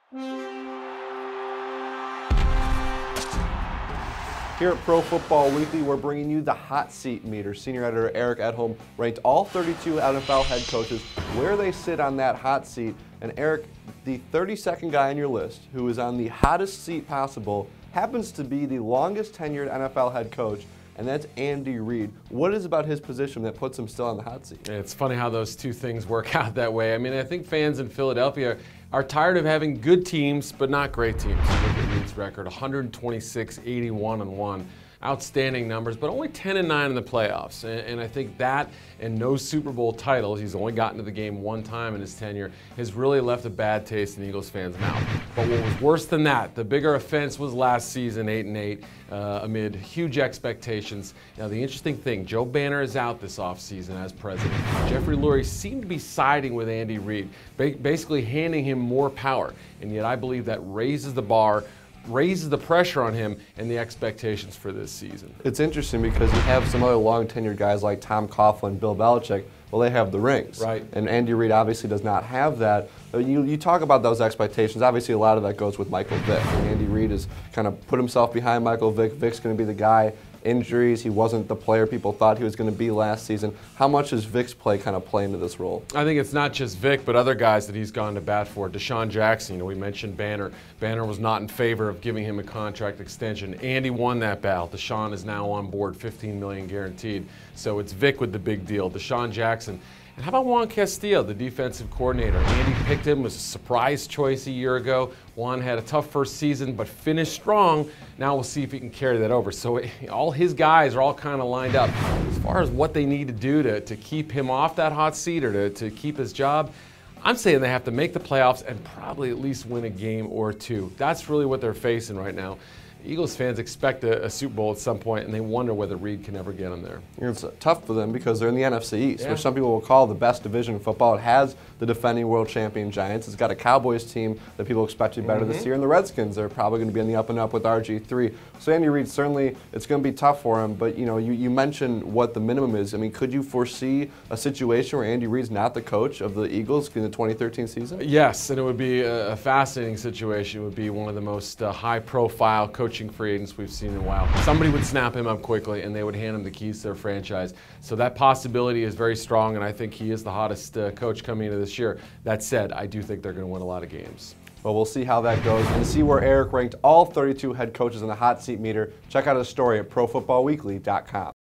Here at Pro Football Weekly, we're bringing you the hot seat meter. Senior editor Eric Edholm ranked all 32 NFL head coaches where they sit on that hot seat. And Eric, the 32nd guy on your list, who is on the hottest seat possible, happens to be the longest tenured NFL head coach, and that's Andy Reid. What is about his position that puts him still on the hot seat? It's funny how those two things work out that way. I mean, I think fans in Philadelphia are tired of having good teams, but not great teams. Look at Reid's record, 126, 81-1. Outstanding numbers, but only 10-9 in the playoffs. And I think that and no Super Bowl titles, he's only gotten to the game one time in his tenure, has really left a bad taste in Eagles fans' mouth. But what was worse than that, the bigger offense was last season, 8-8, amid huge expectations. Now the interesting thing, Joe Banner is out this offseason as president. Jeffrey Lurie seemed to be siding with Andy Reid, basically handing him more power. And yet I believe that raises the bar, raises the pressure on him and the expectations for this season. It's interesting because you have some other long-tenured guys like Tom Coughlin, Bill Belichick. Well, they have the rings. Right. And Andy Reid obviously does not have that. You talk about those expectations. Obviously, a lot of that goes with Michael Vick. And Andy Reid has kind of put himself behind Michael Vick. Vick's going to be the guy. Injuries, he wasn't the player people thought he was going to be last season. How much does Vick's play kind of play into this role? I think it's not just Vick, but other guys that he's gone to bat for. Deshaun Jackson, we mentioned Banner. Banner was not in favor of giving him a contract extension. Andy won that battle. Deshaun is now on board, $15 million guaranteed. So it's Vick with the big deal. Deshaun Jackson. And how about Juan Castillo, the defensive coordinator? Andy picked him, was a surprise choice a year ago. Juan had a tough first season, but finished strong. Now we'll see if he can carry that over. So all his guys are all kind of lined up. As far as what they need to do to keep him off that hot seat or to keep his job, I'm saying they have to make the playoffs and probably at least win a game or two. That's really what they're facing right now. Eagles fans expect a Super Bowl at some point, and they wonder whether Reid can ever get them there. It's tough for them because they're in the NFC East, yeah, which some people will call the best division in football. It has the defending world champion Giants. It's got a Cowboys team that people expect to be better this year, and the Redskins are probably going to be in the up and up with RG3. So Andy Reid, certainly it's going to be tough for him, but you mentioned what the minimum is. I mean, could you foresee a situation where Andy Reid's not the coach of the Eagles in the 2013 season? Yes, and it would be a fascinating situation. It would be one of the most high-profile coaching free agents we've seen in a while. Somebody would snap him up quickly and they would hand him the keys to their franchise. So that possibility is very strong, and I think he is the hottest coach coming into this year. That said, I do think they're going to win a lot of games. Well, we'll see how that goes and see where Eric ranked all 32 head coaches in the hot seat meter. Check out his story at ProFootballWeekly.com.